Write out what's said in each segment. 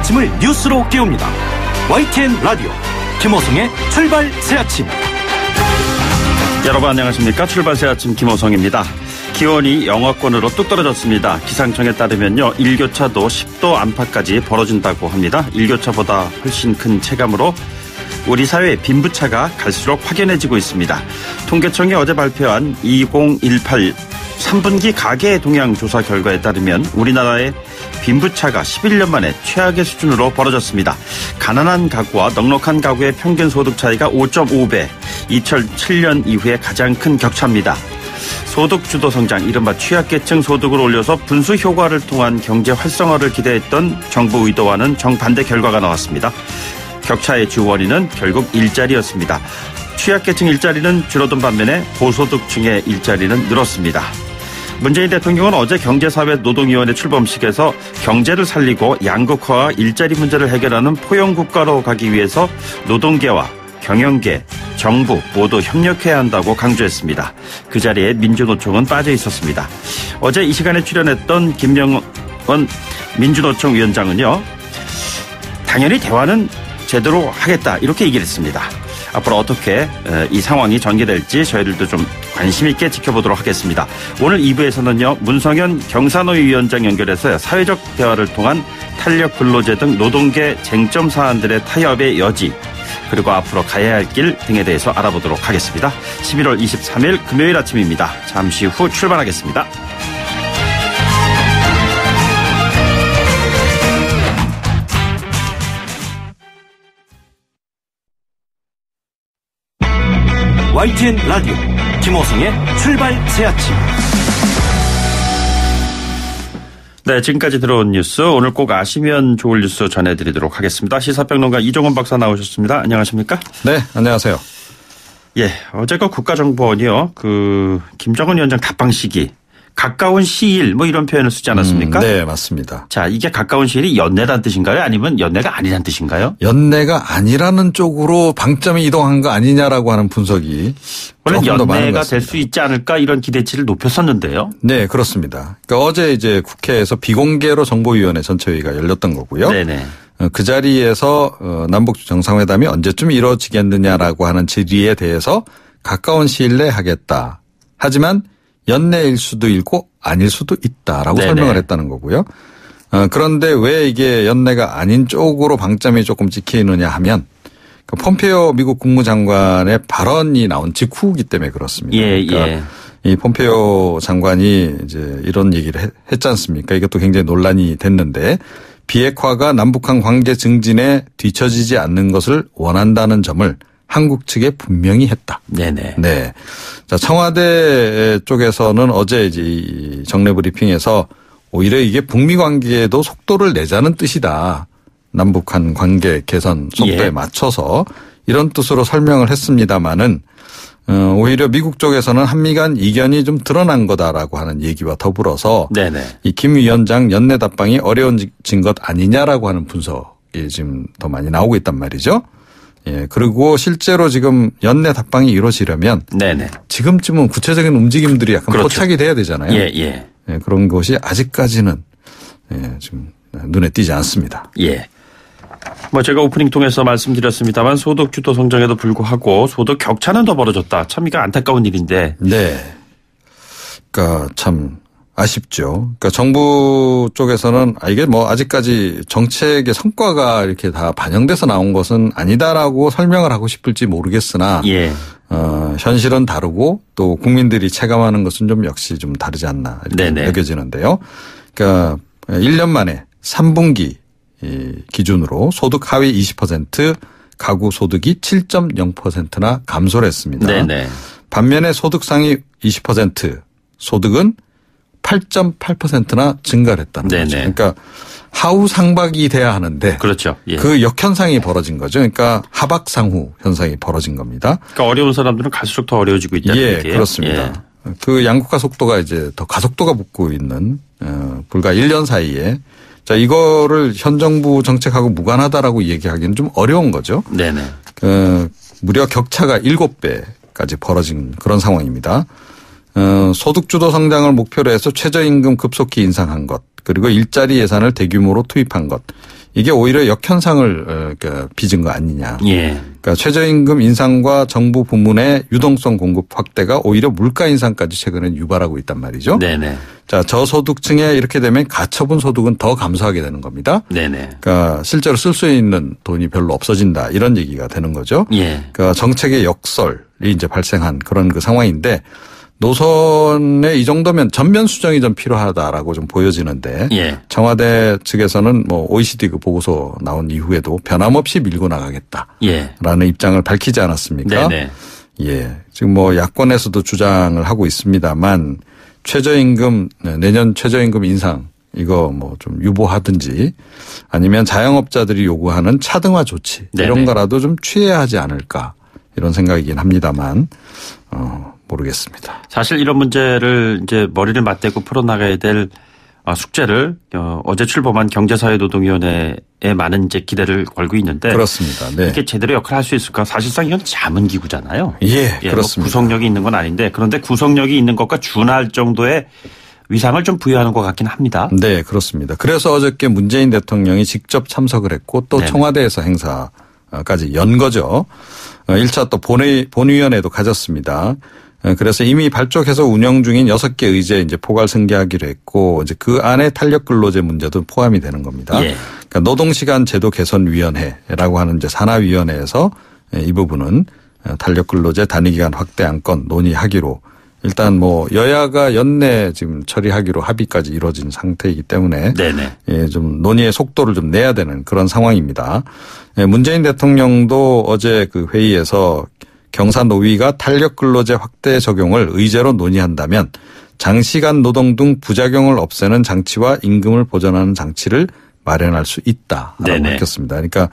아침을 뉴스로 깨웁니다. YTN 라디오 김호성의 출발 새아침. 여러분 안녕하십니까. 출발 새아침 김호성입니다. 기온이 영하권으로 뚝 떨어졌습니다. 기상청에 따르면요, 일교차도 10도 안팎까지 벌어진다고 합니다. 일교차보다 훨씬 큰 체감으로 우리 사회의 빈부차가 갈수록 확연해지고 있습니다. 통계청이 어제 발표한 2018 3분기 가계 동향 조사 결과에 따르면 우리나라의 빈부차가 11년 만에 최악의 수준으로 벌어졌습니다. 가난한 가구와 넉넉한 가구의 평균 소득 차이가 5.5배, 2007년 이후에 가장 큰 격차입니다. 소득 주도 성장, 이른바 취약계층 소득을 올려서 분수 효과를 통한 경제 활성화를 기대했던 정부 의도와는 정반대 결과가 나왔습니다. 격차의 주 원인은 결국 일자리였습니다. 취약계층 일자리는 줄어든 반면에 고소득층의 일자리는 늘었습니다. 문재인 대통령은 어제 경제사회노동위원회 출범식에서 경제를 살리고 양극화와 일자리 문제를 해결하는 포용국가로 가기 위해서 노동계와 경영계, 정부 모두 협력해야 한다고 강조했습니다. 그 자리에 민주노총은 빠져 있었습니다. 어제 이 시간에 출연했던 김명원 민주노총 위원장은요, 당연히 대화는 제대로 하겠다 이렇게 얘기를 했습니다. 앞으로 어떻게 이 상황이 전개될지 저희들도 좀 관심 있게 지켜보도록 하겠습니다. 오늘 2부에서는요, 문성현 경사노위 위원장 연결해서 사회적 대화를 통한 탄력 근로제 등 노동계 쟁점 사안들의 타협의 여지, 그리고 앞으로 가야 할 길 등에 대해서 알아보도록 하겠습니다. 11월 23일 금요일 아침입니다. 잠시 후 출발하겠습니다. YTN 라디오 김호성의 출발 새아침. 네, 지금까지 들어온 뉴스, 오늘 꼭 아시면 좋을 뉴스 전해드리도록 하겠습니다. 시사평론가 이종원 박사 나오셨습니다. 안녕하십니까? 네, 안녕하세요. 예, 어제가 국가정보원이요, 김정은 위원장 답방 시기, 가까운 시일 뭐 이런 표현을 쓰지 않았습니까? 네, 맞습니다. 자, 이게 가까운 시일이 연내란 뜻인가요? 아니면 연내가 아니란 뜻인가요? 연내가 아니라는 쪽으로 방점이 이동한 거 아니냐라고 하는 분석이 원래 조금 더 많은 것 연내가 될 수 있지 않을까 이런 기대치를 높였었는데요. 네, 그렇습니다. 그러니까 어제 이제 국회에서 비공개로 정보위원회 전체회의가 열렸던 거고요. 네네. 그 자리에서 남북 정상회담이 언제쯤 이루어지겠느냐라고 하는 질의에 대해서 가까운 시일 내에 하겠다. 하지만 연내일 수도 있고 아닐 수도 있다라고 네네. 설명을 했다는 거고요. 그런데 왜 이게 연내가 아닌 쪽으로 방점이 조금 찍히느냐 하면 그 폼페이오 미국 국무장관의 발언이 나온 직후이기 때문에 그렇습니다. 예, 그러니까 예. 이 폼페이오 장관이 이제 이런 얘기를 했지 않습니까? 이것도 굉장히 논란이 됐는데, 비핵화가 남북한 관계 증진에 뒤처지지 않는 것을 원한다는 점을 한국 측에 분명히 했다. 네네. 네. 자, 청와대 쪽에서는 어제 이제 이 정례 브리핑에서 오히려 이게 북미 관계에도 속도를 내자는 뜻이다. 남북한 관계 개선 속도에 예. 맞춰서 이런 뜻으로 설명을 했습니다마는 오히려 미국 쪽에서는 한미 간 이견이 좀 드러난 거다라고 하는 얘기와 더불어서 네네. 이 김 위원장 연내 답방이 어려워진 것 아니냐라고 하는 분석이 지금 더 많이 나오고 있단 말이죠. 예, 그리고 실제로 지금 연내 답방이 이루어지려면 네네. 지금쯤은 구체적인 움직임들이 약간 그렇죠. 포착이 돼야 되잖아요. 예, 예. 예, 그런 것이 아직까지는 지금 눈에 띄지 않습니다. 예. 뭐 제가 오프닝 통해서 말씀드렸습니다만 소득 주도 성장에도 불구하고 소득 격차는 더 벌어졌다. 참 이거 안타까운 일인데. 네. 그러니까 참 아쉽죠. 그러니까 정부 쪽에서는 이게 뭐 아직까지 정책의 성과가 이렇게 다 반영돼서 나온 것은 아니다라고 설명을 하고 싶을지 모르겠으나 예. 현실은 다르고 또 국민들이 체감하는 것은 좀 역시 좀 다르지 않나 이렇게 네네. 여겨지는데요. 그러니까 1년 만에 3분기 기준으로 소득 하위 20%, 가구 소득이 7.0%나 감소를 했습니다. 네네. 반면에 소득 상위 20% 소득은 8.8%나 증가를 했다는 네네. 거죠. 그러니까 하우 상박이 돼야 하는데 그렇죠. 예. 그 역현상이 벌어진 거죠. 그러니까 하박상후 현상이 벌어진 겁니다. 그러니까 어려운 사람들은 갈수록 더 어려워지고 있다는 예, 얘기예요. 그렇습니다. 예. 그 양극화 속도가 이제 더 가속도가 붙고 있는 불과 1년 사이에 자 이거를 현 정부 정책하고 무관하다라고 얘기하기는 좀 어려운 거죠. 네네. 무려 격차가 7배까지 벌어진 그런 상황입니다. 소득 주도 성장을 목표로 해서 최저임금 급속히 인상한 것, 그리고 일자리 예산을 대규모로 투입한 것, 이게 오히려 역현상을 빚은 거 아니냐. 예. 그러니까 최저임금 인상과 정부 부문의 유동성 공급 확대가 오히려 물가 인상까지 최근에 유발하고 있단 말이죠. 네네. 자, 저소득층에 이렇게 되면 가처분 소득은 더 감소하게 되는 겁니다. 네네. 그러니까 실제로 쓸 수 있는 돈이 별로 없어진다 이런 얘기가 되는 거죠. 예. 그러니까 정책의 역설이 이제 발생한 그런 그 상황인데 노선에 이 정도면 전면 수정이 좀 필요하다라고 좀 보여지는데 예. 청와대 측에서는 뭐 OECD 그 보고서 나온 이후에도 변함없이 밀고 나가겠다라는 예. 입장을 밝히지 않았습니까? 네네. 예. 지금 뭐 야권에서도 주장을 하고 있습니다만 최저임금 내년 최저임금 인상 이거 뭐 좀 유보하든지 아니면 자영업자들이 요구하는 차등화 조치 네네. 이런 거라도 좀 취해야 하지 않을까 이런 생각이긴 합니다만 모르겠습니다. 사실 이런 문제를 이제 머리를 맞대고 풀어나가야 될 숙제를 어제 출범한 경제사회노동위원회에 많은 이제 기대를 걸고 있는데 그렇습니다. 네. 이게 제대로 역할을 할 수 있을까? 사실상 이건 자문기구잖아요. 예, 그렇습니다. 뭐 구성력이 있는 건 아닌데 그런데 구성력이 있는 것과 준할 정도의 위상을 좀 부여하는 것 같긴 합니다. 네, 그렇습니다. 그래서 어저께 문재인 대통령이 직접 참석을 했고 또 네네. 청와대에서 행사까지 연 거죠. 1차 또 본위원회도 가졌습니다. 그래서 이미 발족해서 운영 중인 6개 의제에 이제 포괄 승계하기로 했고 이제 그 안에 탄력 근로제 문제도 포함이 되는 겁니다. 예. 그러니까 노동시간 제도 개선위원회라고 하는 이제 산하위원회에서 이 부분은 탄력 근로제 단위기간 확대 안건 논의하기로 일단 뭐 여야가 연내 지금 처리하기로 합의까지 이루어진 상태이기 때문에 네네. 예, 좀 논의의 속도를 좀 내야 되는 그런 상황입니다. 예, 문재인 대통령도 어제 그 회의에서 경사노위가 탄력 근로제 확대 적용을 의제로 논의한다면 장시간 노동 등 부작용을 없애는 장치와 임금을 보전하는 장치를 마련할 수 있다라고 네네. 밝혔습니다. 그러니까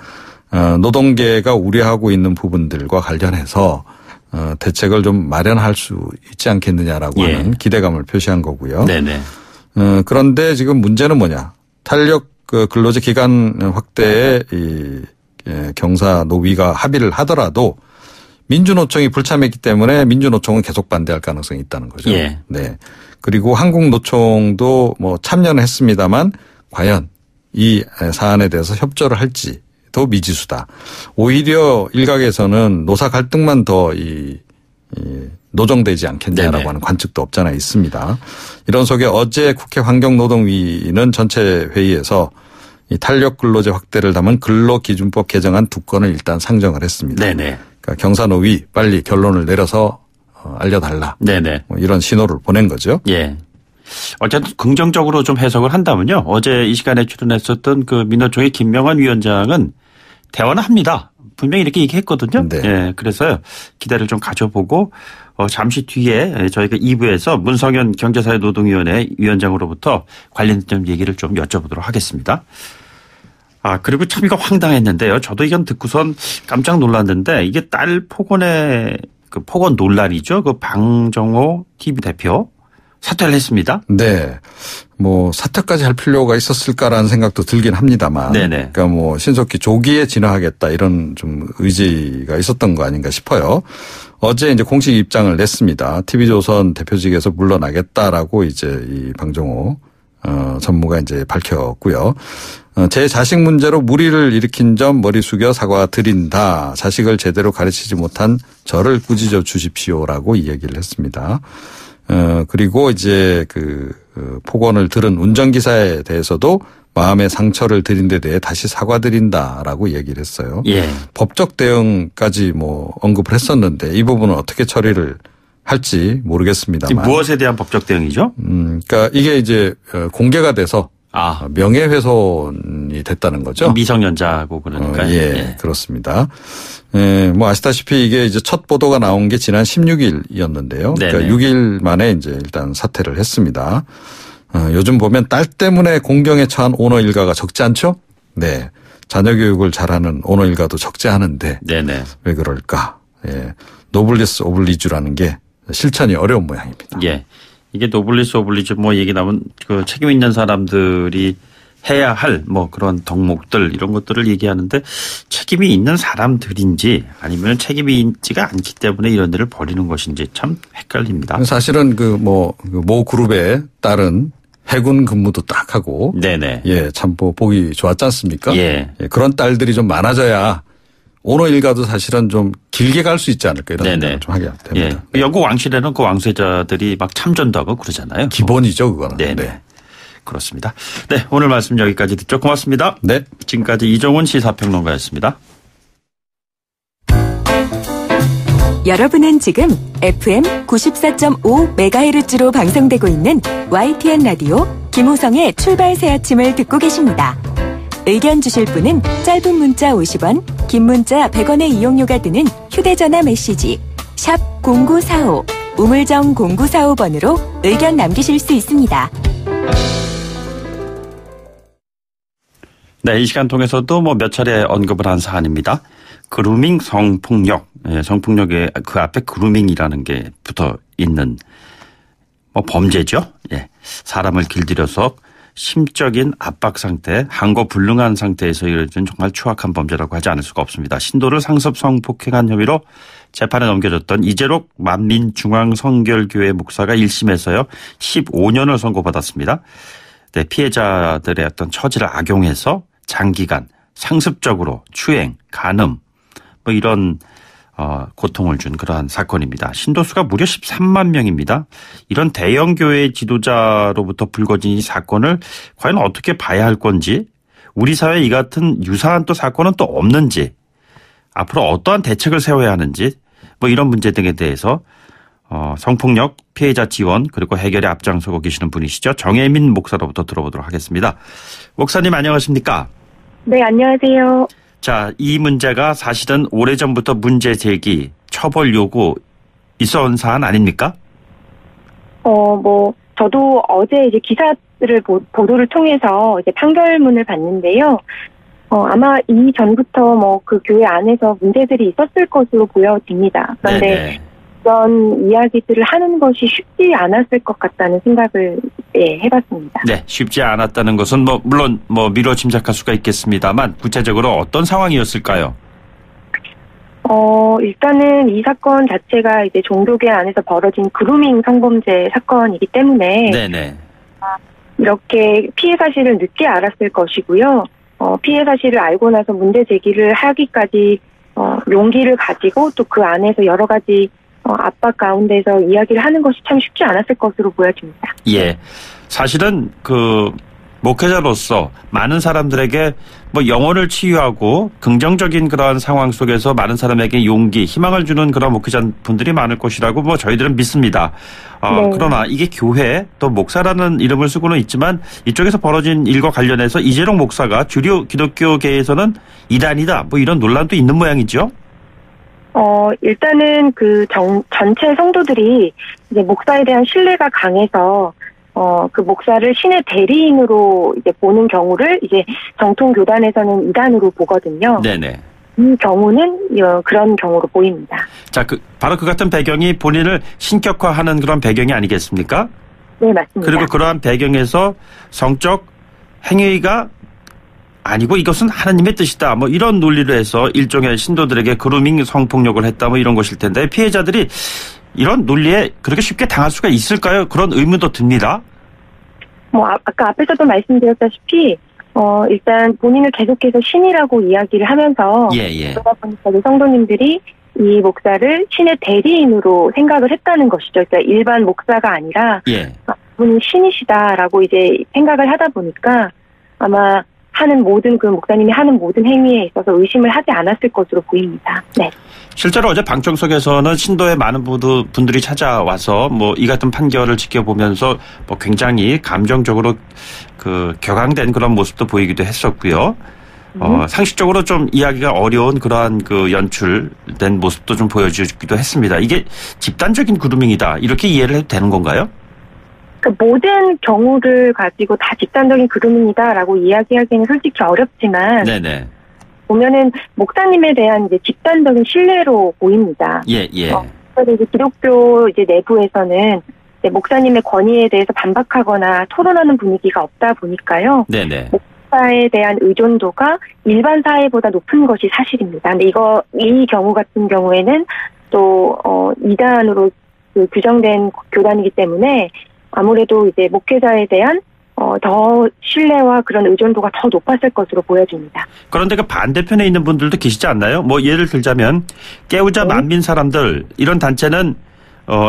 노동계가 우려하고 있는 부분들과 관련해서 대책을 좀 마련할 수 있지 않겠느냐라고 예. 하는 기대감을 표시한 거고요. 네네. 그런데 지금 문제는 뭐냐. 탄력 근로제 기간 확대에 이 경사노위가 합의를 하더라도 민주노총이 불참했기 때문에 민주노총은 계속 반대할 가능성이 있다는 거죠. 예. 네. 그리고 한국노총도 뭐 참여는 했습니다만 과연 이 사안에 대해서 협조를 할지도 미지수다. 오히려 일각에서는 노사 갈등만 더 노정되지 않겠냐라고 네네. 하는 관측도 없잖아 있습니다. 이런 속에 어제 국회 환경노동위는 전체 회의에서 이 탄력 근로제 확대를 담은 근로기준법 개정안 2건을 일단 상정을 했습니다. 네네. 그러니까 경사노위 빨리 결론을 내려서 알려달라. 네네. 뭐 이런 신호를 보낸 거죠. 예. 어쨌든 긍정적으로 좀 해석을 한다면요. 어제 이 시간에 출연했었던 그 민노총의 김명환 위원장은 대화는 합니다. 분명히 이렇게 얘기했거든요. 네. 예. 그래서요. 기대를 좀 가져보고 잠시 뒤에 저희가 2부에서 문성현 경제사회노동위원회 위원장으로부터 관련된 얘기를 좀 여쭤보도록 하겠습니다. 그리고 참 이거 황당했는데요. 저도 이건 듣고선 깜짝 놀랐는데 이게 딸 폭언의 그 폭언 논란이죠. 그 방정호 TV 대표 사퇴를 했습니다. 네. 뭐 사퇴까지 할 필요가 있었을까라는 생각도 들긴 합니다만. 네네. 그러니까 뭐 신속히 조기에 진화하겠다 이런 좀 의지가 있었던 거 아닌가 싶어요. 어제 이제 공식 입장을 냈습니다. TV조선 대표직에서 물러나겠다라고 이제 이 방정호 전무가 이제 밝혔고요. 제 자식 문제로 무리를 일으킨 점 머리 숙여 사과드린다. 자식을 제대로 가르치지 못한 저를 꾸짖어 주십시오라고 이야기를 했습니다. 그리고 이제 폭언을 들은 운전기사에 대해서도 마음의 상처를 드린 데 대해 다시 사과드린다라고 얘기를 했어요. 예. 법적 대응까지 뭐 언급을 했었는데 이 부분은 어떻게 처리를 할지 모르겠습니다만. 무엇에 대한 법적 대응이죠? 그러니까 이게 이제 공개가 돼서 명예훼손이 됐다는 거죠. 미성년자고 그러니까. 예, 그렇습니다. 예, 뭐 아시다시피 이게 이제 첫 보도가 나온 게 지난 16일이었는데요. 그러니까 6일 만에 이제 일단 사퇴를 했습니다. 요즘 보면 딸 때문에 공경에 처한 오너 일가가 적지 않죠? 네. 자녀 교육을 잘하는 오너 일가도 적지 않은데. 네네. 왜 그럴까? 예. 노블리스 오블리주라는 게 실천이 어려운 모양입니다. 예. 이게 노블리스 오블리주 뭐 얘기 나오면 그 책임 있는 사람들이 해야 할 뭐 그런 덕목들 이런 것들을 얘기하는데 책임이 있는 사람들인지 아니면 책임이 있지가 않기 때문에 이런 일을 벌이는 것인지 참 헷갈립니다. 사실은 모 그룹에 따른 해군 근무도 딱 하고. 네네. 예, 참 보기 좋았지 않습니까? 예. 예, 그런 딸들이 좀 많아져야 오노 일가도 사실은 좀 길게 갈 수 있지 않을까 이런 생각을 좀 하게 됩니다. 예. 영국 왕실에는 그 왕세자들이 막 참전도 하고 그러잖아요. 기본이죠, 그거는. 네네. 네. 그렇습니다. 네, 오늘 말씀 여기까지 듣죠. 고맙습니다. 네. 지금까지 이종훈 시사평론가였습니다. 여러분은 지금 FM 94.5MHz로 방송되고 있는 YTN 라디오 김호성의 출발 새 아침을 듣고 계십니다. 의견 주실 분은 짧은 문자 50원, 긴 문자 100원의 이용료가 드는 휴대전화 메시지 샵 0945, 우물정 0945번으로 의견 남기실 수 있습니다. 네, 이 시간 통해서도 몇 차례 언급을 한 사안입니다. 그루밍 성폭력. 예, 성폭력에 그 앞에 그루밍이라는 게 붙어 있는 범죄죠. 예. 사람을 길들여서 심적인 압박 상태, 항거불능한 상태에서 이루어진 정말 추악한 범죄라고 하지 않을 수가 없습니다. 신도를 상습 성폭행한 혐의로 재판에 넘겨졌던 이재록 만민중앙성결교회 목사가 1심에서요 15년을 선고받았습니다. 네, 피해자들의 어떤 처지를 악용해서 장기간 상습적으로 추행, 간음 이런 고통을 준 그러한 사건입니다. 신도수가 무려 13만 명입니다. 이런 대형 교회 지도자로부터 불거진 이 사건을 과연 어떻게 봐야 할 건지, 우리 사회에 이 같은 유사한 또 사건은 또 없는지, 앞으로 어떠한 대책을 세워야 하는지 이런 문제 등에 대해서 성폭력 피해자 지원 그리고 해결에 앞장서고 계시는 분이시죠. 정혜민 목사로부터 들어보도록 하겠습니다. 목사님 안녕하십니까? 네, 안녕하세요. 자, 이 문제가 사실은 오래전부터 문제 제기, 처벌 요구 있어온 사안 아닙니까? 저도 어제 이제 기사들을 보도를 통해서 이제 판결문을 봤는데요. 아마 이전부터 그 교회 안에서 문제들이 있었을 것으로 보여집니다. 그런데 네네. 그런 이야기들을 하는 것이 쉽지 않았을 것 같다는 생각을 해봤습니다. 네, 쉽지 않았다는 것은 물론 미뤄 짐작할 수가 있겠습니다만 구체적으로 어떤 상황이었을까요? 일단은 이 사건 자체가 이제 종교계 안에서 벌어진 그루밍 성범죄 사건이기 때문에 네네. 이렇게 피해 사실을 늦게 알았을 것이고요. 피해 사실을 알고 나서 문제 제기를 하기까지 용기를 가지고 또 그 안에서 여러 가지 압박 가운데서 이야기를 하는 것이 참 쉽지 않았을 것으로 보여집니다. 예. 사실은 목회자로서 많은 사람들에게 영혼을 치유하고 긍정적인 그러한 상황 속에서 많은 사람에게 용기, 희망을 주는 그런 목회자분들이 많을 것이라고 저희들은 믿습니다. 네. 그러나 이게 교회 또 목사라는 이름을 쓰고는 있지만 이쪽에서 벌어진 일과 관련해서 이재록 목사가 주류 기독교계에서는 이단이다 이런 논란도 있는 모양이죠. 일단은 전체 성도들이 이제 목사에 대한 신뢰가 강해서 그 목사를 신의 대리인으로 이제 보는 경우를 이제 정통 교단에서는 이단으로 보거든요. 네네. 이 경우는 그런 경우로 보입니다. 자, 바로 그 같은 배경이 본인을 신격화하는 그런 배경이 아니겠습니까? 네, 맞습니다. 그리고 그러한 배경에서 성적 행위가 아니고 이것은 하나님의 뜻이다. 이런 논리로 해서 일종의 신도들에게 그루밍 성폭력을 했다. 이런 것일 텐데 피해자들이 이런 논리에 그렇게 쉽게 당할 수가 있을까요? 그런 의문도 듭니다. 아까 앞에서도 말씀드렸다시피 일단 본인을 계속해서 신이라고 이야기를 하면서 그러다 보니까 성도님들이 이 목사를 신의 대리인으로 생각을 했다는 것이죠. 그러니까 일반 목사가 아니라 본인 신이시다라고 이제 생각을 하다 보니까 아마 목사님이 하는 모든 행위에 있어서 의심을 하지 않았을 것으로 보입니다. 네. 실제로 어제 방청석에서는 신도의 많은 분들이 찾아와서 이 같은 판결을 지켜보면서 굉장히 감정적으로 격앙된 그런 모습도 보이기도 했었고요. 상식적으로 좀 이야기가 어려운 그러한 연출된 모습도 좀 보여주기도 했습니다. 이게 집단적인 그루밍이다. 이렇게 이해를 해도 되는 건가요? 모든 경우를 가지고 다 집단적인 그루밍이다라고 이야기하기는 솔직히 어렵지만, 네네. 보면은 목사님에 대한 이제 집단적인 신뢰로 보입니다. 그래서 이제 기독교 내부에서는 이제 목사님의 권위에 대해서 반박하거나 토론하는 분위기가 없다 보니까요. 네네. 목사에 대한 의존도가 일반 사회보다 높은 것이 사실입니다. 근데 이 경우 같은 경우에는 또 이단으로 규정된 교단이기 때문에. 아무래도 이제 목회자에 대한 더 신뢰와 그런 의존도가 더 높았을 것으로 보여집니다. 그런데 그 반대편에 있는 분들도 계시지 않나요? 뭐 예를 들자면 깨우자 만민 사람들 이런 단체는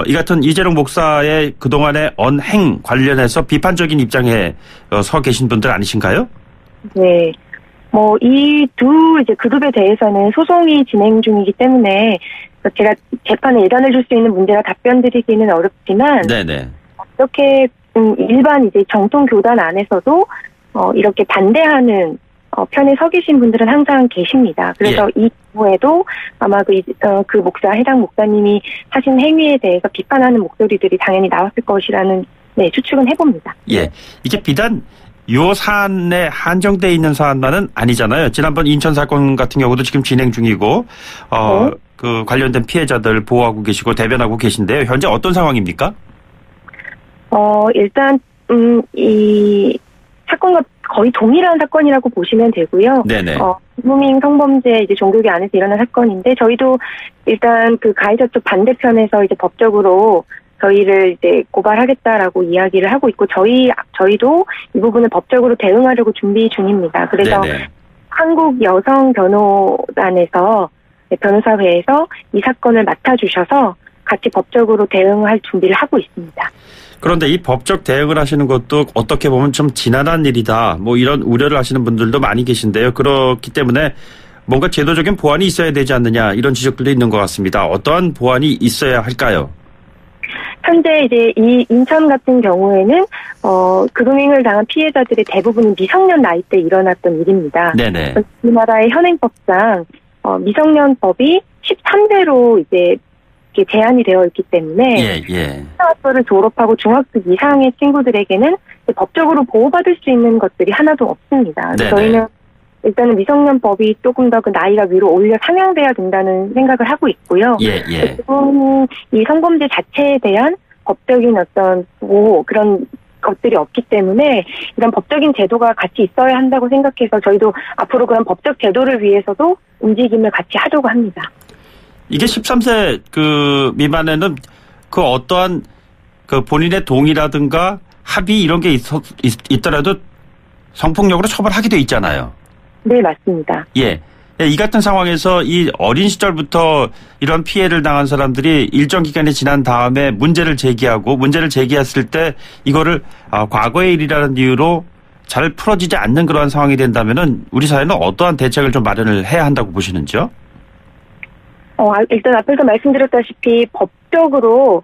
이 같은 이재룡 목사의 그동안의 언행 관련해서 비판적인 입장에 서 계신 분들 아니신가요? 네. 이 두 이제 그룹에 대해서는 소송이 진행 중이기 때문에 제가 재판에 예단해 줄 수 있는 문제라 답변 드리기는 어렵지만. 네네. 이렇게 일반 이제 정통 교단 안에서도 이렇게 반대하는 편에 서 계신 분들은 항상 계십니다. 그래서 이 경우에도 아마 그 목사 해당 목사님이 하신 행위에 대해서 비판하는 목소리들이 당연히 나왔을 것이라는 추측은 해봅니다. 예, 이게 비단 요 사안에 한정돼 있는 사안만은 아니잖아요. 지난번 인천 사건 같은 경우도 지금 진행 중이고 그 관련된 피해자들 보호하고 계시고 대변하고 계신데요. 현재 어떤 상황입니까? 일단 이 사건과 거의 동일한 사건이라고 보시면 되고요. 네네. 무밍 성범죄 이제 종교계 안에서 일어난 사건인데 저희도 일단 그 가해자 쪽 반대편에서 이제 법적으로 저희를 이제 고발하겠다라고 이야기를 하고 있고 저희도 이 부분을 법적으로 대응하려고 준비 중입니다. 그래서 네네. 한국 여성 변호단에서 변호사회에서 이 사건을 맡아주셔서 같이 법적으로 대응할 준비를 하고 있습니다. 그런데 이 법적 대응을 하시는 것도 어떻게 보면 좀 지난한 일이다. 뭐 이런 우려를 하시는 분들도 많이 계신데요. 그렇기 때문에 뭔가 제도적인 보완이 있어야 되지 않느냐 이런 지적들도 있는 것 같습니다. 어떠한 보완이 있어야 할까요? 현재 이제 이 인천 같은 경우에는 그루밍을 당한 피해자들의 대부분이 미성년 나이 때 일어났던 일입니다. 네네. 우리나라의 현행법상 미성년법이 13세로 이제 제한이 되어 있기 때문에 초등학교를 졸업하고 중학교 이상의 친구들에게는 법적으로 보호받을 수 있는 것들이 하나도 없습니다. 저희는 일단은 미성년법이 조금 더 그 나이가 위로 올려 상향돼야 된다는 생각을 하고 있고요. 그리고 이 성범죄 자체에 대한 법적인 어떤 보호 그런 것들이 없기 때문에 이런 법적인 제도가 같이 있어야 한다고 생각해서 저희도 앞으로 그런 법적 제도를 위해서도 움직임을 같이 하려고 합니다. 이게 13세 그 미만에는 그 어떠한 그 본인의 동의라든가 합의 이런 게 있더라도 성폭력으로 처벌하게 돼 있잖아요. 네, 맞습니다. 예. 이 같은 상황에서 이 어린 시절부터 이런 피해를 당한 사람들이 일정 기간이 지난 다음에 문제를 제기했을 때 이거를 과거의 일이라는 이유로 잘 풀어지지 않는 그러한 상황이 된다면은 우리 사회는 어떠한 대책을 좀 마련을 해야 한다고 보시는지요? 일단 앞에서 말씀드렸다시피 법적으로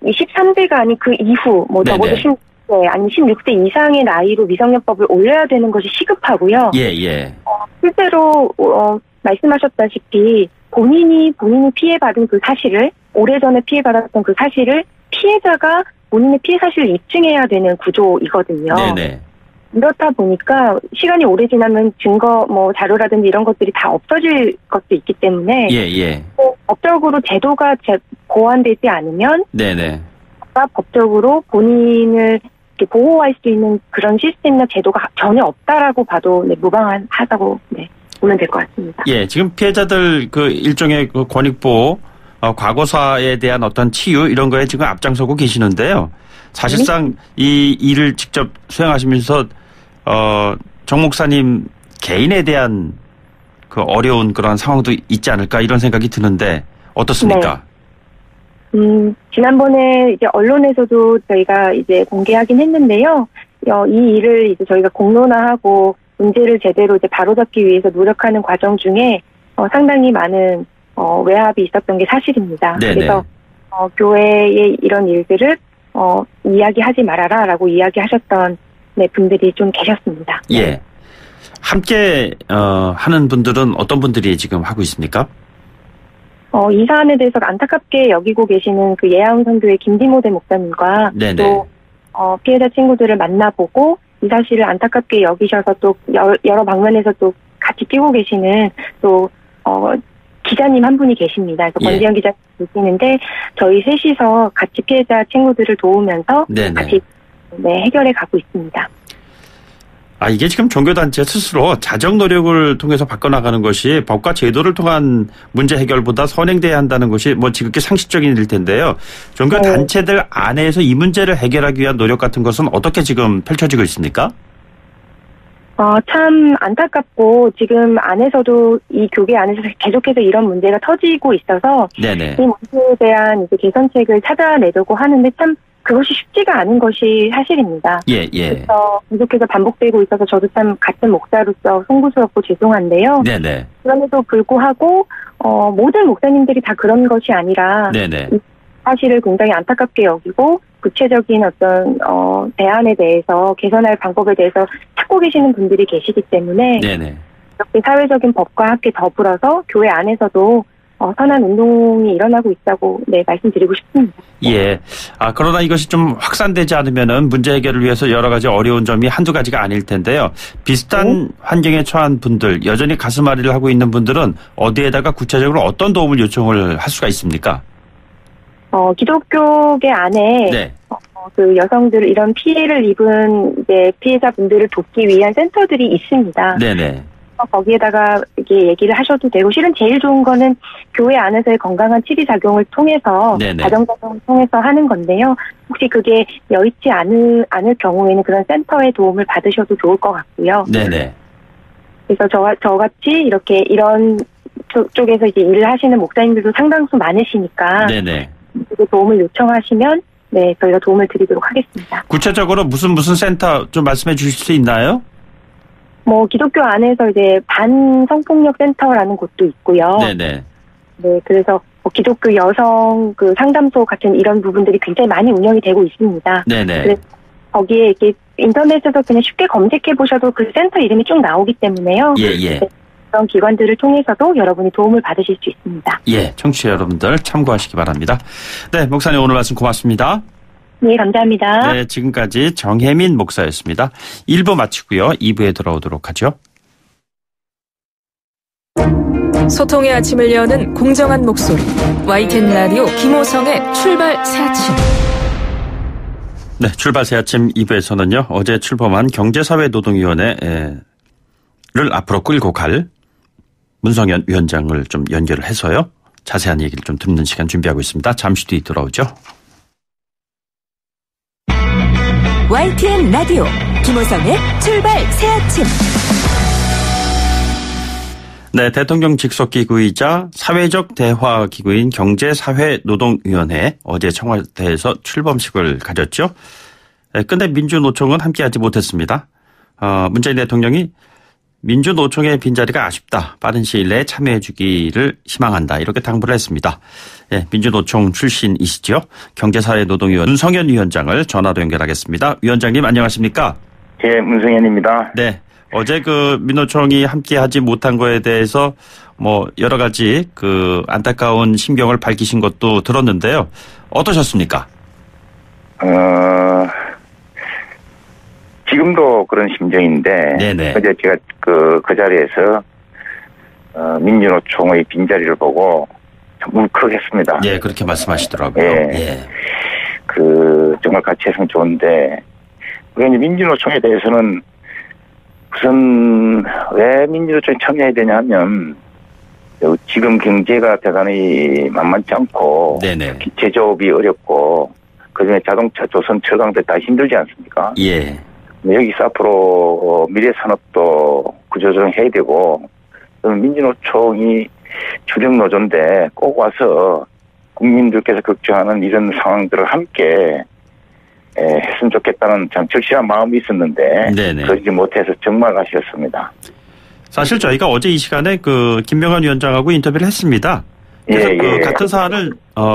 이 13세가 아닌 그 이후 적어도 16세 아니면 16세 이상의 나이로 미성년법을 올려야 되는 것이 시급하고요. 실제로 말씀하셨다시피 본인이 피해받은 그 사실을 오래전에 피해받았던 그 사실을 피해자가 본인의 피해 사실을 입증해야 되는 구조이거든요. 이렇다 보니까 시간이 오래 지나면 증거 자료라든지 이런 것들이 다 없어질 것도 있기 때문에 법적으로 제도가 보완되지 않으면 법적으로 본인을 보호할 수 있는 그런 시스템이나 제도가 전혀 없다라고 봐도 무방하다고 보면 될 것 같습니다. 예, 지금 피해자들 그 일종의 그 권익보호, 과거사에 대한 어떤 치유 이런 거에 지금 앞장서고 계시는데요. 사실상 이 일을 직접 수행하시면서 정 목사님 개인에 대한 그 어려운 그런 상황도 있지 않을까 이런 생각이 드는데 어떻습니까? 지난번에 이제 언론에서도 저희가 이제 공개하긴 했는데요. 이 일을 이제 저희가 공론화하고 문제를 제대로 이제 바로잡기 위해서 노력하는 과정 중에 상당히 많은 외압이 있었던 게 사실입니다. 그래서 교회의 이런 일들을 이야기하지 말아라라고 이야기하셨던 분들이 좀 계셨습니다. 예. 함께 하는 분들은 어떤 분들이 지금 하고 있습니까? 이 사안에 대해서 안타깝게 여기고 계시는 그 예하운 선교의 김디모데 목사님과 또 피해자 친구들을 만나보고 이 사실을 안타깝게 여기셔서 또 여러 방면에서 또 같이 뛰고 계시는 또 기자님 한 분이 계십니다. 그래서 권지현 기자님 계시는데 저희 셋이서 같이 피해자 친구들을 도우면서 같이 해결해 가고 있습니다. 이게 지금 종교단체 스스로 자정 노력을 통해서 바꿔나가는 것이 법과 제도를 통한 문제 해결보다 선행돼야 한다는 것이 뭐 지극히 상식적인 일일 텐데요. 종교단체들 안에서 이 문제를 해결하기 위한 노력 같은 것은 어떻게 지금 펼쳐지고 있습니까? 참 안타깝고 지금 안에서도 이 교계 안에서 계속해서 이런 문제가 터지고 있어서 네네. 이 문제에 대한 이제 개선책을 찾아내려고 하는데 참 그것이 쉽지가 않은 것이 사실입니다. 예. 그래서 계속해서 반복되고 있어서 저도 참 같은 목사로서 송구스럽고 죄송한데요. 네네. 그럼에도 불구하고 모든 목사님들이 다 그런 것이 아니라 네네. 이 사실을 굉장히 안타깝게 여기고 구체적인 어떤 대안에 대해서 개선할 방법에 대해서 찾고 계시는 분들이 계시기 때문에 네네. 이렇게 사회적인 법과 함께 더불어서 교회 안에서도 선한 운동이 일어나고 있다고 말씀드리고 싶습니다. 예. 그러나 이것이 좀 확산되지 않으면은 문제 해결을 위해서 여러 가지 어려운 점이 한두 가지가 아닐 텐데요. 비슷한 환경에 처한 분들, 여전히 가슴앓이를 하고 있는 분들은 어디에다가 구체적으로 어떤 도움을 요청을 할 수가 있습니까? 기독교계 안에 그 여성들 이런 피해를 입은 이제 피해자분들을 돕기 위한 센터들이 있습니다. 네네. 거기에다가 이렇게 얘기를 하셔도 되고 실은 제일 좋은 거는 교회 안에서의 건강한 치리 작용을 통해서 가정작용을 통해서 하는 건데요. 혹시 그게 여의치 않을 경우에는 그런 센터의 도움을 받으셔도 좋을 것 같고요. 네네. 그래서 저같이 이렇게 이런 쪽에서 이제 일을 하시는 목사님들도 상당수 많으시니까 네네. 도움을 요청하시면 저희가 도움을 드리도록 하겠습니다. 구체적으로 무슨 센터 좀 말씀해 주실 수 있나요? 기독교 안에서 이제 반성폭력 센터라는 곳도 있고요. 네네. 네, 그래서 기독교 여성 그 상담소 같은 이런 부분들이 굉장히 많이 운영이 되고 있습니다. 네네. 그래서 거기에 이렇게 인터넷에서 그냥 쉽게 검색해 보셔도 그 센터 이름이 쭉 나오기 때문에요. 예. 그런 기관들을 통해서도 여러분이 도움을 받으실 수 있습니다. 예, 청취자 여러분들 참고하시기 바랍니다. 네, 목사님 오늘 말씀 고맙습니다. 네, 감사합니다. 네, 지금까지 정혜민 목사였습니다. 1부 마치고요. 2부에 돌아오도록 하죠. 소통의 아침을 여는 공정한 목소리 YTN 라디오 김호성의 출발 새 아침. 네, 출발 새 아침 2부에서는요. 어제 출범한 경제사회노동위원회를 앞으로 끌고 갈 문성현 위원장을 좀 연결을 해서요. 자세한 얘기를 좀 듣는 시간 준비하고 있습니다. 잠시 뒤에 돌아오죠. YTN 라디오 김호성의 출발 새 아침. 네, 대통령 직속기구이자 사회적 대화기구인 경제사회노동위원회 어제 청와대에서 출범식을 가졌죠. 근데 민주노총은 함께하지 못했습니다. 문재인 대통령이 민주노총의 빈자리가 아쉽다. 빠른 시일 내에 참여해 주기를 희망한다. 이렇게 당부를 했습니다. 예, 민주노총 출신이시죠. 경제사회노동위원 문성현 위원장을 전화로 연결하겠습니다. 위원장님 안녕하십니까? 예, 문성현입니다. 네. 어제 그 민노총이 함께하지 못한 거에 대해서 여러 가지 그 안타까운 심경을 밝히신 것도 들었는데요. 어떠셨습니까? 지금도 그런 심정인데. 네네. 어제 제가 그 자리에서 민주노총의 빈자리를 보고 참 울컥했습니다. 예, 그렇게 말씀하시더라고요. 예. 정말 같이 했으면 좋은데. 그런데 민주노총에 대해서는 우선 왜 민주노총에 참여해야 되냐면 지금 경제가 대단히 만만치 않고 네네. 제조업이 어렵고 그중에 자동차, 조선, 철강들 다 힘들지 않습니까? 예. 여기서 앞으로 미래산업도 구조조정해야 되고 민주노총이 주력 노조인데 꼭 와서 국민들께서 걱정하는 이런 상황들을 함께 했으면 좋겠다는 참 절실한 마음이 있었는데 그러지 못해서 정말 아쉬웠습니다. 사실 저희가 어제 이 시간에 그 김명환 위원장하고 인터뷰를 했습니다. 그래서 같은 사안을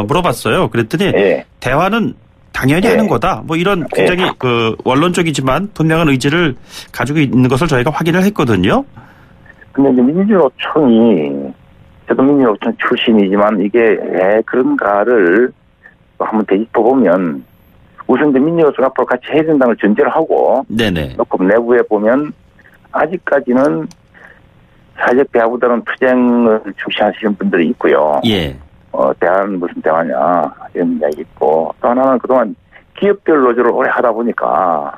물어봤어요. 그랬더니 대화는 당연히 하는 거다. 이런 굉장히 그 원론적이지만 분명한 의지를 가지고 있는 것을 저희가 확인을 했거든요. 근데 이제 민주노총이 저도 민주노총 출신이지만 이게 왜 그런가를 한번 되짚어보면 우선 이제 민주노총 앞으로 같이 해야 된다는 전제를 하고 조금 내부에 보면 아직까지는 사회적 대화보다는 투쟁을 중시하시는 분들이 있고요. 대화는 무슨 대화냐 이런 이야기 있고 또 하나는 그동안 기업별 노조를 오래 하다 보니까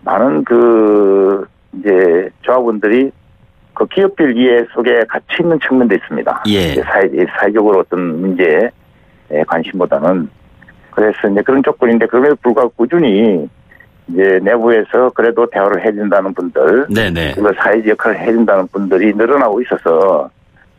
많은 그 이제 조합원들이 그 기업별 이해 속에 갇혀 있는 측면도 있습니다. 예. 사회적으로 어떤 문제에 관심보다는. 그래서 이제 그런 조건인데 그럼에도 불구하고 꾸준히 이제 내부에서 그래도 대화를 해준다는 분들, 네네. 그리고 사회적 역할을 해준다는 분들이 늘어나고 있어서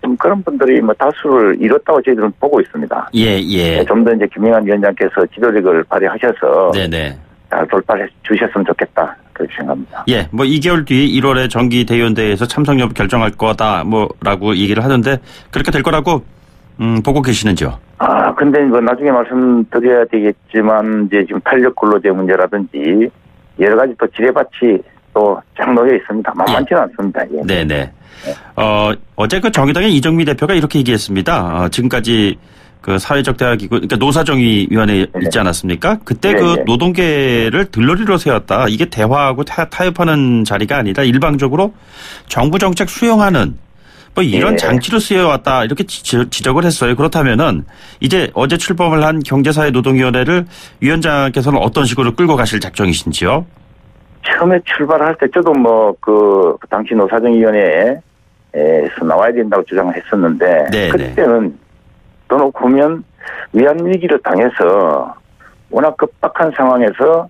좀 그런 분들이 뭐 다수를 이뤘다고 저희들은 보고 있습니다. 예. 좀 더 이제 김영환 위원장께서 지도력을 발휘하셔서 네네. 잘 돌파해 주셨으면 좋겠다. 그렇게 생각합니다. 예, 뭐 2개월 뒤 1월에 정기 대의원대회에서 참석 여부 결정할 거다, 뭐라고 얘기를 하는데 그렇게 될 거라고 보고 계시는지요? 근데 뭐 나중에 말씀드려야 되겠지만 이제 지금 탄력 근로제 문제라든지 여러 가지 또 지뢰밭이 또 쫙 놓여 있습니다. 만만치는 않습니다. 예. 네네. 어제 그 정의당의 이정미 대표가 이렇게 얘기했습니다. 지금까지 그 사회적 대화기구, 그러니까 노사정의위원회 있지 않았습니까? 그때 그 노동계를 들러리로 세웠다. 이게 대화하고 타협하는 자리가 아니다. 일방적으로 정부 정책 수용하는 뭐 이런 장치로 쓰여왔다. 이렇게 지적을 했어요. 그렇다면은 이제 어제 출범을 한 경제사회노동위원회를 위원장께서는 어떤 식으로 끌고 가실 작정이신지요? 처음에 출발할 때 저도 뭐 그 당시 노사정위원회에서 나와야 된다고 주장을 했었는데 그때는 또 놓고 보면 위안위기를 당해서 워낙 급박한 상황에서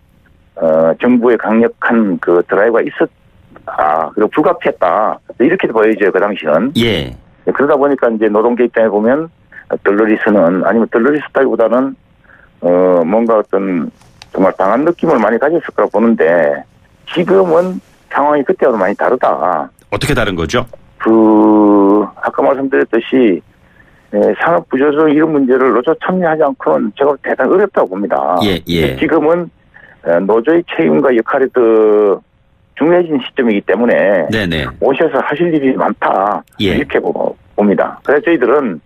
정부의 강력한 그 드라이브가 있었다. 그리고 불가피했다. 이렇게 보여져요. 그 당시는. 예. 그러다 보니까 이제 노동계 입장에 보면 덜러리스는 아니면 덜러리스다기보다는 뭔가 어떤 정말 당한 느낌을 많이 가졌을 거라고 보는데 지금은 상황이 그때와도 많이 다르다. 어떻게 다른 거죠? 아까 말씀드렸듯이 산업 부조정 이런 문제를 노조 참여하지 않고는 제가 대단히 어렵다고 봅니다. 예. 지금은 노조의 책임과 역할이 더 중요해진 시점이기 때문에 네네. 오셔서 하실 일이 많다. 이렇게 봅니다. 그래서 저희들은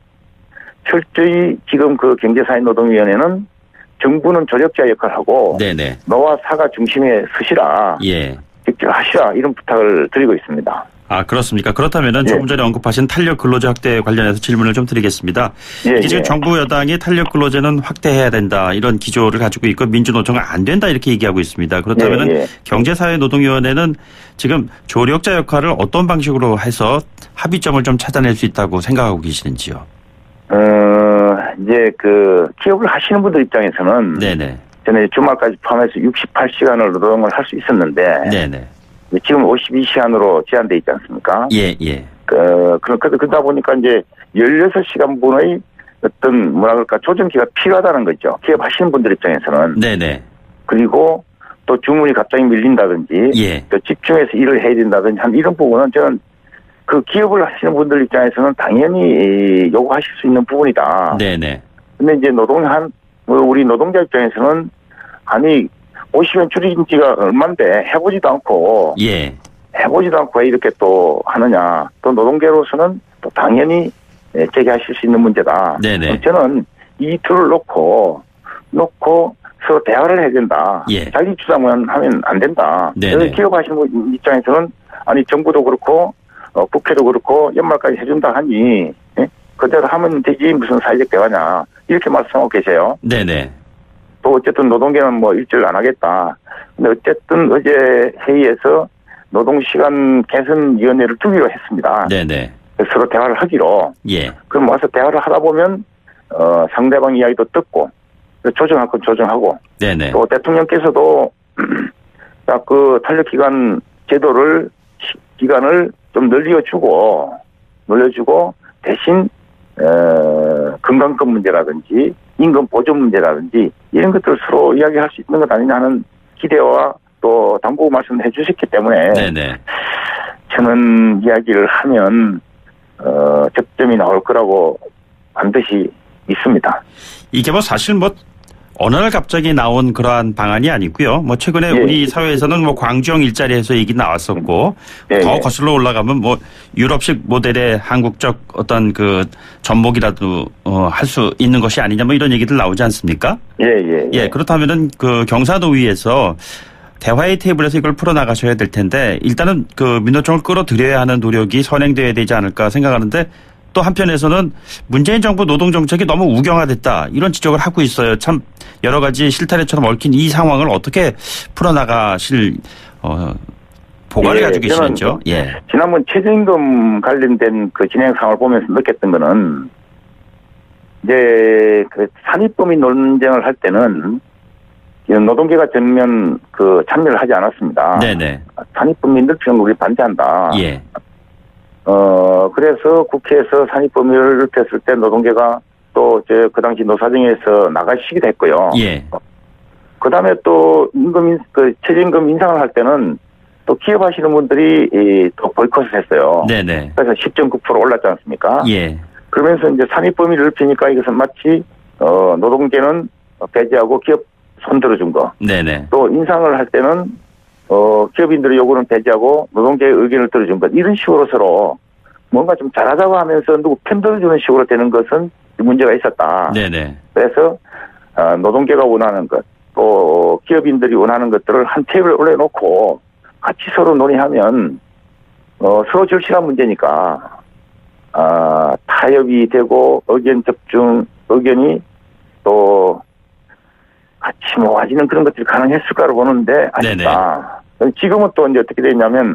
철저히 지금 그 경제사회노동위원회는 정부는 조력자 역할을 하고 네네. 노와 사가 중심에 서시라. 직접 하시라. 이런 부탁을 드리고 있습니다. 그렇습니까? 그렇다면은 조금 전에 언급하신 탄력 근로제 확대 관련해서 질문을 좀 드리겠습니다. 이게 지금 정부 여당이 탄력 근로제는 확대해야 된다. 이런 기조를 가지고 있고 민주노총은 안 된다. 이렇게 얘기하고 있습니다. 그렇다면은 경제사회노동위원회는 지금 조력자 역할을 어떤 방식으로 해서 합의점을 좀 찾아낼 수 있다고 생각하고 계시는지요? 이제 그 기업을 하시는 분들 입장에서는 전에 주말까지 포함해서 68시간을 노동을 할 수 있었는데 지금 52시간으로 제한돼 있지 않습니까? 그러다 보니까 이제 16시간분의 어떤 뭐라 그럴까 조정기가 필요하다는 거죠. 기업 하시는 분들 입장에서는. 그리고 또 주문이 갑자기 밀린다든지 또 집중해서 일을 해야 된다든지 한 이런 부분은 저는 그 기업을 하시는 분들 입장에서는 당연히 요구하실 수 있는 부분이다. 근데 이제 우리 노동자 입장에서는 아니 50원 줄인 지가 얼만데 해보지도 않고 왜 이렇게 또 하느냐. 또 노동계로서는 또 당연히 제기하실 수 있는 문제다. 저는 이 틀을 놓고 서로 대화를 해야 된다. 자기 주장만 하면 안 된다. 기업하시는 분 입장에서는 아니 정부도 그렇고 국회도 그렇고 연말까지 해준다 하니 그대로 하면 되지 무슨 사회적 대화냐. 이렇게 말씀하고 계세요. 또 어쨌든 노동계는 뭐 일절 안 하겠다. 근데 어쨌든 어제 회의에서 노동시간 개선위원회를 두기로 했습니다. 서로 대화를 하기로. 그럼 와서 대화를 하다 보면 상대방 이야기도 듣고 조정할 건 조정하고. 또 대통령께서도 그 탄력기간 제도를 기간을 좀 늘려주고 대신 건강권 문제라든지 임금 보존 문제라든지 이런 것들을 서로 이야기할 수 있는 것 아니냐 하는 기대와 또 당부 말씀을 해 주셨기 때문에 저는 이야기를 하면 접점이 나올 거라고 반드시 믿습니다. 이게 뭐 사실 뭐 어느 날 갑자기 나온 그러한 방안이 아니고요. 뭐 최근에 우리 사회에서는 뭐 광주형 일자리에서 얘기 나왔었고 더 거슬러 올라가면 뭐 유럽식 모델의 한국적 어떤 그 전목이라도 할 수 있는 것이 아니냐 뭐 이런 얘기들 나오지 않습니까? 그렇다면은 그 경사노위에서 대화의 테이블에서 이걸 풀어나가셔야 될 텐데 일단은 그 민노총을 끌어들여야 하는 노력이 선행돼야 되지 않을까 생각하는데 또 한편에서는 문재인 정부 노동정책이 너무 우경화됐다 이런 지적을 하고 있어요. 참 여러 가지 실타래처럼 얽힌 이 상황을 어떻게 풀어나가실 보관을 가지고 계시죠? 예. 지난번 최저임금 관련된 그 진행 상황을 보면서 느꼈던 거는 이제 그 산입범위 논쟁을 할 때는 노동계가 전면 그 참여를 하지 않았습니다. 네네. 산입범위 넓히는 걸 우리 반대한다. 예. 그래서 국회에서 산입범위를 넓혔을 때 노동계가 또 그 당시 노사정에서 나가시기도 했고요. 예. 그 다음에 또 최저임금 인상을 할 때는 또 기업하시는 분들이 또 보이콧을 했어요. 네네. 그래서 10.9% 올랐지 않습니까? 예. 이제 산입범위를 넓히니까 이것은 마치 노동계는 배제하고 기업 손들어준 거. 네네. 또 인상을 할 때는 기업인들의 요구는 배제하고 노동계의 의견을 들어준 것. 이런 식으로 서로 뭔가 좀 잘하자고 하면서 누구 편들어주는 식으로 되는 것은 문제가 있었다. 네네. 그래서 노동계가 원하는 것, 또 기업인들이 원하는 것들을 한 테이블에 올려놓고 같이 서로 논의하면 서로 절실한 문제니까 타협이 되고 의견 접중, 의견이 또 같이 모아지는 그런 것들이 가능했을까를 보는데 아쉽다. 네네. 지금은 또 이제 어떻게 되냐면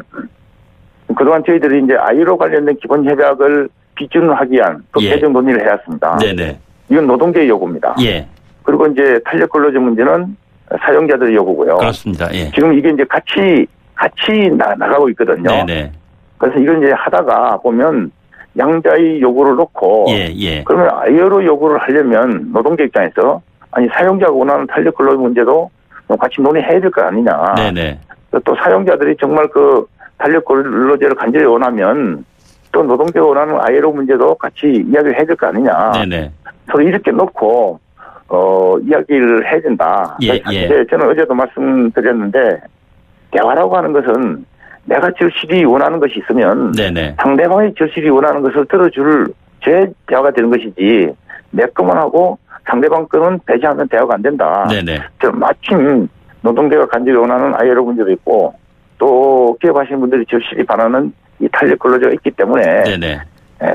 그동안 저희들이 이제 아이로 관련된 기본 협약을 비준하기 위한 그 개정 논의를 해왔습니다. 네네. 이건 노동계의 요구입니다. 예. 그리고 이제 탄력 근로제 문제는 사용자들의 요구고요. 그렇습니다. 예. 지금 이게 이제 같이 나가고 있거든요. 네네. 그래서 이걸 이제 하다가 보면 양자의 요구를 놓고 그러면 아이로 요구를 하려면 노동계 입장에서 아니 사용자가 원하는 탄력 근로 문제도 같이 논의해야 될 거 아니냐. 네네. 또 사용자들이 정말 그 탄력 근로제를 간절히 원하면 또 노동계가 원하는 ILO 문제도 같이 이야기를 해야 될 거 아니냐. 네네. 서로 이렇게 놓고 이야기를 해야 된다. 저는 어제도 말씀드렸는데 대화라고 하는 것은 내가 절실히 원하는 것이 있으면 네네. 상대방이 절실히 원하는 것을 들어줄 제 대화가 되는 것이지 내 것만 하고 상대방 거는 배제하면 대화가 안 된다. 네네. 마침 노동계가 간절히 원하는 ILO 문제도 있고 또 기업하시는 분들이 절실히 바라는 이 탄력 근로제가 있기 때문에 네네.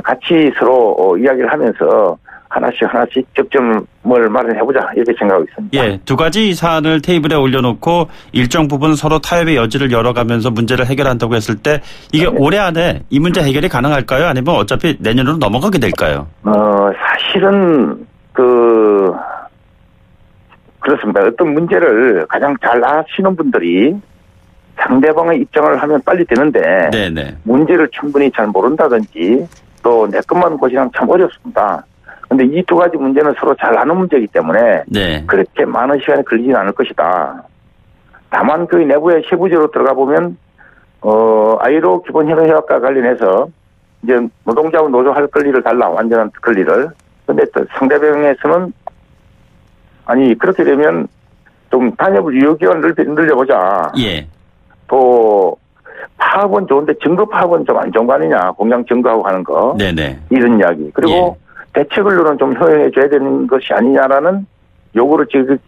같이 서로 이야기를 하면서 하나씩 접점을 마련해보자 이렇게 생각하고 있습니다. 예, 두 가지 사안을 테이블에 올려놓고 일정 부분 서로 타협의 여지를 열어가면서 문제를 해결한다고 했을 때 이게 올해 안에 이 문제 해결이 가능할까요? 아니면 어차피 내년으로 넘어가게 될까요? 사실은 그렇습니다. 어떤 문제를 가장 잘 아시는 분들이 상대방의 입장을 하면 빨리 되는데 네네. 문제를 충분히 잘 모른다든지 또 내 것만 고시하면 참 어렵습니다. 그런데 이 두 가지 문제는 서로 잘 아는 문제이기 때문에 그렇게 많은 시간이 걸리지는 않을 것이다. 다만 그 내부에 세부적으로 들어가 보면 ILO 기본 협약과 관련해서 이제 노동자하고 노조할 권리를 달라, 완전한 권리를. 그런데 또 상대방에서는 아니 그렇게 되면 좀 단협을 유효기간을 늘려보자. 예. 또 파업은 좋은데 증거 파업은 좀 안 좋은 거 아니냐. 공장 증거하고 하는 거. 네네. 이런 이야기. 그리고 대체근로는 좀 허용해 줘야 되는 것이 아니냐라는 요구를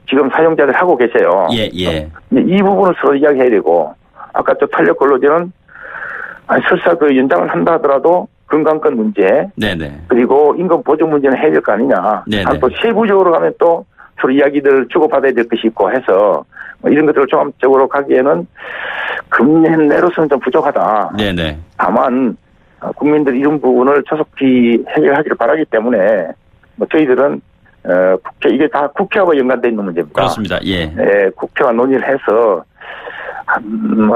지금 사용자들 하고 계세요. 예. 이 부분을 서로 이야기해야 되고 아까 또 탄력 근로제는 설사 그 연장을 한다 하더라도 건강권 문제. 네네. 그리고 임금 보증 문제는 해야 될 거 아니냐. 또 세부적으로 가면 또 서로 이야기들을 주고받아야 될 것이 있고 해서 이런 것들을 종합적으로 가기에는 금년 내로서는 좀 부족하다. 네네. 다만 국민들이 이런 부분을 조속히 해결하기를 바라기 때문에 저희들은 이게 다 국회하고 연관되어 있는 문제입니다. 그렇습니다. 예. 국회와 논의를 해서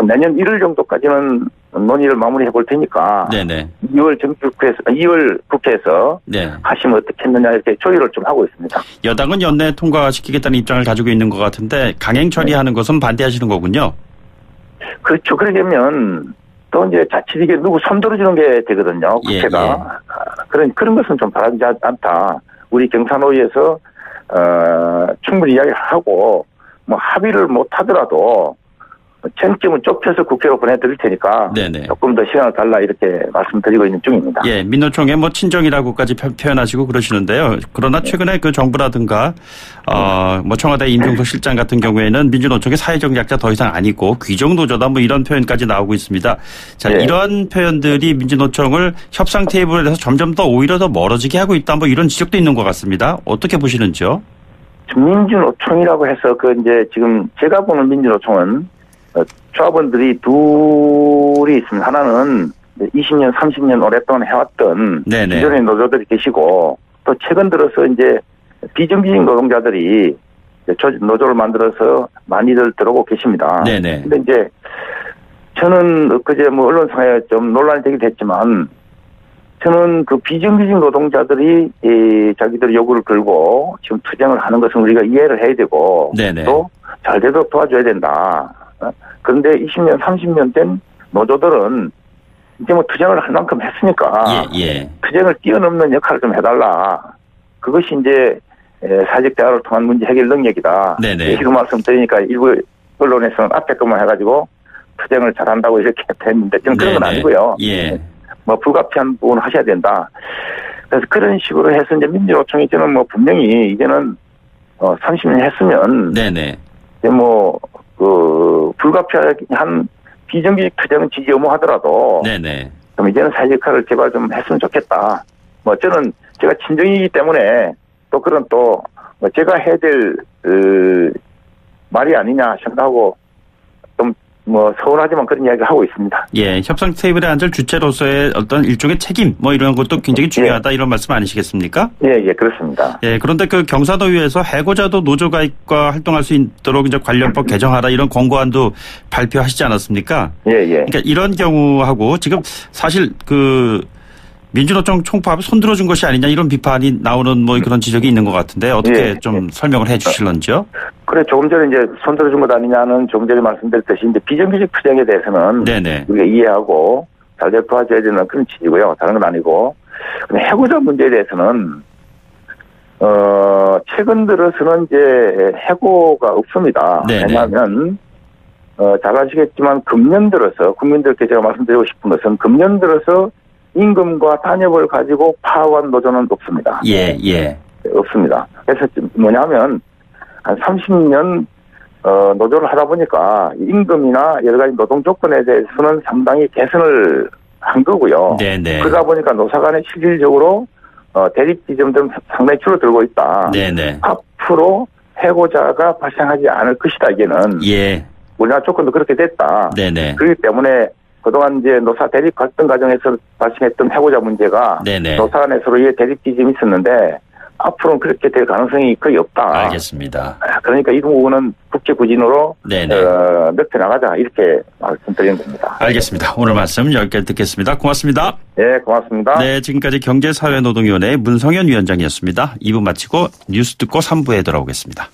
내년 1월 정도까지는 논의를 마무리해 볼 테니까. 네네. 2월 국회에서 하시면 어떻겠느냐 이렇게 조율을 좀 하고 있습니다. 여당은 연내 통과시키겠다는 입장을 가지고 있는 것 같은데 강행 처리하는 것은 반대하시는 거군요. 그렇죠. 그러려면 또 이제 자칫 이게 누구 손들어주는 게 되거든요. 국회가. 그런 것은 좀 바라지 않다. 우리 경산호위에서 충분히 이야기하고 합의를 못 하더라도 쟁점은 좁혀서 국회로 보내드릴 테니까 조금 더 시간을 달라 이렇게 말씀드리고 있는 중입니다. 예, 민노총에 친정이라고까지 표현하시고 그러시는데요. 그러나 최근에 그 정부라든가 청와대 임종석 실장 같은 경우에는 민주노총의 사회적 약자 더 이상 아니고 귀족노조다 이런 표현까지 나오고 있습니다. 자, 이러한 표현들이 민주노총을 협상 테이블에서 점점 더 오히려 더 멀어지게 하고 있다 이런 지적도 있는 것 같습니다. 어떻게 보시는지요? 민주노총이라고 해서 이제 지금 제가 보는 민주노총은 조합원들이 둘이 있습니다. 하나는 20년, 30년 오랫동안 해왔던 네네. 기존의 노조들이 계시고 또 최근 들어서 이제 비정규직 노동자들이 노조를 만들어서 많이들 들어오고 계십니다. 네네. 근데 이제 저는 엊그제 뭐 언론상에 좀 논란이 되기도 했지만 저는 그 비정규직 노동자들이 자기들 요구를 걸고 지금 투쟁을 하는 것은 우리가 이해를 해야 되고 네네. 또 잘 되도록 도와줘야 된다. 그런데 20년, 30년 된 노조들은 이제 뭐 투쟁을 할 만큼 했으니까 예. 투쟁을 뛰어넘는 역할을 좀 해달라. 그것이 이제 사회적 대화를 통한 문제 해결 능력이다. 네네. 이거 말씀드리니까 일부 언론에서는 앞에 것만 해가지고 투쟁을 잘한다고 이렇게 했는데 저는 그런 건 아니고요. 예. 뭐 불가피한 부분을 하셔야 된다. 그래서 그런 식으로 해서 이제 민주노총이 저는 뭐 분명히 이제는 30년 했으면 네네. 이제 불가피한 비정규직 투쟁은 지지 의무하더라도 네네. 그럼 이제는 사회 역할을 제발 좀 했으면 좋겠다. 뭐 저는 제가 친정이기 때문에 또 그런 또 제가 해야 될 말이 아니냐 생각하고 좀 뭐 서운하지만 그런 이야기를 하고 있습니다. 예, 협상 테이블에 앉을 주체로서의 어떤 일종의 책임 뭐 이런 것도 굉장히 중요하다 이런 말씀 아니시겠습니까? 예, 그렇습니다. 예, 그런데 그 경사도의회에서 해고자도 노조 가입과 활동할 수 있도록 이제 관련법 개정하라 이런 권고안도 발표하시지 않았습니까? 예. 그러니까 이런 경우하고 지금 사실 그 민주노총 총파업에 손들어준 것이 아니냐 이런 비판이 나오는 뭐 그런 지적이 있는 것 같은데 어떻게 좀 설명을 해 주실런지요? 그래, 조금 전에 이제 손들어준 것 아니냐는 조금 전에 말씀드렸듯이 이제 비정규직 투쟁에 대해서는 네네. 우리가 이해하고 잘 도와줘야 되는 그런 취지고요. 다른 건 아니고. 근데 해고자 문제에 대해서는 최근 들어서는 이제 해고가 없습니다. 네네. 왜냐하면 잘 아시겠지만 금년 들어서 국민들께 제가 말씀드리고 싶은 것은 금년 들어서 임금과 단협을 가지고 파업한 노조는 없습니다. 예. 없습니다. 그래서 뭐냐면 한 30년 노조를 하다 보니까 임금이나 여러 가지 노동 조건에 대해서는 상당히 개선을 한 거고요. 네네. 그러다 보니까 노사 간에 실질적으로 대립 지점들은 상당히 줄어들고 있다. 네네. 앞으로 해고자가 발생하지 않을 것이다. 이게는 예. 우리나라 조건도 그렇게 됐다. 네네. 그렇기 때문에 그동안 이제 노사 대립 갈등 과정에서 발생했던 해고자 문제가 네네. 노사 간에 서로의 대립 지점이 있었는데 앞으로는 그렇게 될 가능성이 거의 없다. 알겠습니다. 그러니까 이 부분은 국제 부진으로 넓혀 나가자 이렇게 말씀드리는 겁니다. 알겠습니다. 오늘 말씀 여기까지 듣겠습니다. 고맙습니다. 네, 고맙습니다. 네, 지금까지 경제사회노동위원회 문성현 위원장이었습니다. 2부 마치고 뉴스 듣고 3부에 돌아오겠습니다.